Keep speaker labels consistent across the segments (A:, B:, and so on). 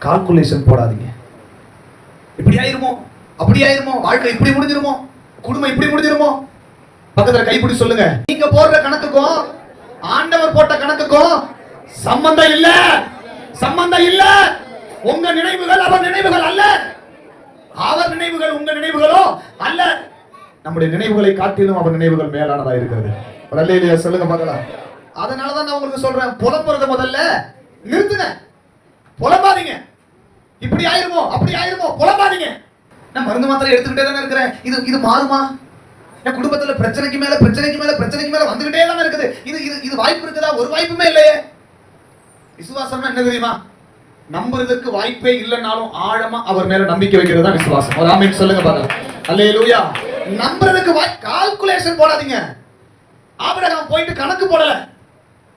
A: Calculation போடாதீங்க. இப்படி ஆயிருமோ, அப்படி ஆயிருமோ, வாழ்க்கை இப்படி முடிஞ்சிருமோ, குடும்பம் இப்படி முடிஞ்சிருமோ. பக்கத்துல கைப்பிடி சொல்லுங்க, நீங்க போடுற கணக்குக்கும் ஆண்டவர் போட்ட கணக்குக்கும் சம்பந்தம் இல்ல, சம்பந்தம் இல்ல. உங்க நினைவுகள் அவர் நினைவுகள் அல்ல, அவர் நினைவுகள் உங்க நினைவுகளோ அல்ல. நம்முடைய நினைவுகளை காட்டிலும் அவர் நினைவுகள் மேலானதா இருக்கிறது. அல்லேலூயா சொல்லுங்க பார்க்கலாம். அதனாலதான் நான் உங்களுக்கு சொல்றேன், புலம்புறது முதல்ல நிறுத்துங்க. புலம்பாதீங்க. இப்படி ஆயிருமோ, அப்படி ஆயிருமோ, புலம்பாதீங்க. நான் மருந்து மாத்திரை எடுத்துக்கிட்டே தானே இருக்கிறேன். இது மாறுமா? என் குடும்பத்துல பிரச்சனைக்கு மேல பிரச்சனைக்கு மேல பிரச்சனைக்கு மேல வந்துகிட்டே தானே இருக்குது. இது வாய்ப்பு இருக்குதா? ஒரு வாய்ப்புமே இல்லையே. விசுவாசம்னா என்ன தெரியுமா? நம்புறதுக்கு வாய்ப்பே இல்லைனாலும் ஆழமா அவர் மேல நம்பிக்கை வைக்கிறது தான் விசுவாசம். ஒரு ஆமென் சொல்லுங்க பார்க்கலாம். அல்லேலூயா. நம்புறதுக்கு கால்குலேஷன் போடாதீங்க. ஆபிரகாம் போயிட்டு கணக்கு போடல,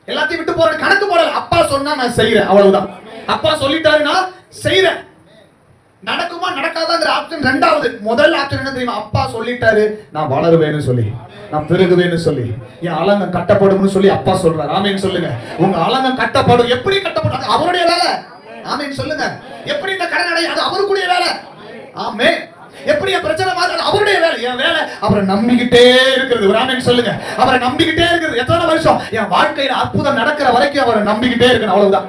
A: எல்லாத்தையும் விட்டு போற கணக்கு போடல. அப்பா சொன்னா நான் செய்யறேன், அவ்வளவுதான். அப்பா சொல்லிட்டாரு நான் செய்யறேன். நடக்குமா நடக்காதாங்கிற ஆப்ஷன் ரெண்டாவது. முதல் ஆப்ஷன் என்ன தெரியுமா? அப்பா சொல்லிட்டாரு நான் வளருவேன்னு சொல்லி, நான் பெருகுவேன்னு சொல்லி, என் அலங்கம் கட்டப்படும்னு சொல்லி அப்பா சொல்றாரு. ஆமென் சொல்லுங்க. உங்க அலங்கம் கட்டப்படும். எப்படி கட்டப்படும்? அவருடைய வேலை. ஆமென் சொல்லுங்க. எப்படி இந்த கடன் அடைய? அது அவருடைய வேலை. ஆமென். எப்படி பிரச்சனை மாறுது? அவருடைய வேலை. என் வேலை அவரை நம்பிக்கிட்டே இருக்கிறது. ஒரு ஆமென் சொல்லுங்க. அவரை நம்பிக்கிட்டே இருக்கிறது. எத்தனை வருஷம்? என் வாழ்க்கையில அற்புதம் நடக்கிற வரைக்கும் அவரை நம்பிக்கிட்டே இருக்கணும், அவ்வளவுதான்.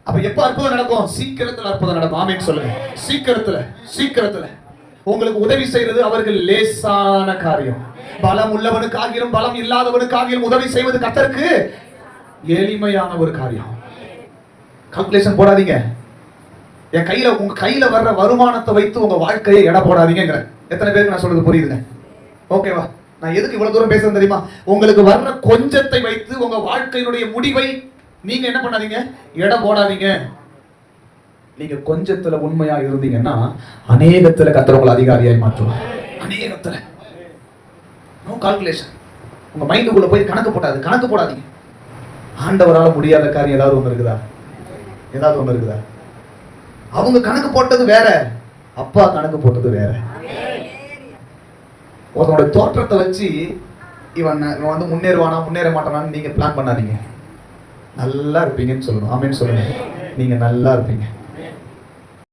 A: அப்ப எப்ப அற்புதம் நடக்கும்? சீக்கிரத்துல அற்புதம் நடக்கும். ஆமென் சொல்லுங்க. சீக்கிரத்துல உங்களுக்கு உதவி செய்யறது அவர்கள் லேசான காரியம். பலம் உள்ளவனுக்காகிலும் பலம் இல்லாதவனுக்காகிலும் உதவி செய்வது கர்த்தருக்கு எளிமையான ஒரு காரியம். கால்குலேஷன் போடாதீங்க. என் கையில, உங்க கையில வர்ற வருமானத்தை வைத்து உங்க வாழ்க்கையை எடை போடாதீங்க. எத்தனை பேருக்கு நான் சொல்றது புரியுதுங்க? ஓகேவா? நான் எதுக்கு இவ்வளவு தூரம் பேசுறேன் தெரியுமா? உங்களுக்கு வர்ற கொஞ்சத்தை வைத்து உங்க வாழ்க்கையினுடைய முடிவை நீங்க என்ன பண்ணாதீங்க, எடை போடாதீங்க. நீங்க கொஞ்சத்துல உண்மையா இருந்தீங்கன்னா அநேகத்துல கர்த்தர் உங்களை அதிகாரியாய் மாற்றுவார். அநேகத்துல. No calculation. உங்க மைண்டுக்குள்ள போய் கணக்கு போடாதீங்க. ஆண்டவரால முடியாத காரியம் ஏதாவது ஒண்ணு இருக்குதா? அவங்க கணக்கு போட்டது வேற, அப்பா கணக்கு போட்டது வேற. ஒருத்தனோட தோற்றத்தை வச்சு இவன் வந்து முன்னேறுவானா முன்னேற மாட்டானான்னு நீங்க பிளான் பண்ணாதீங்க. நல்லா இருப்பீங்கன்னு சொல்லணும். ஆமென் சொல்லுங்க. நீங்க நல்லா இருப்பீங்க.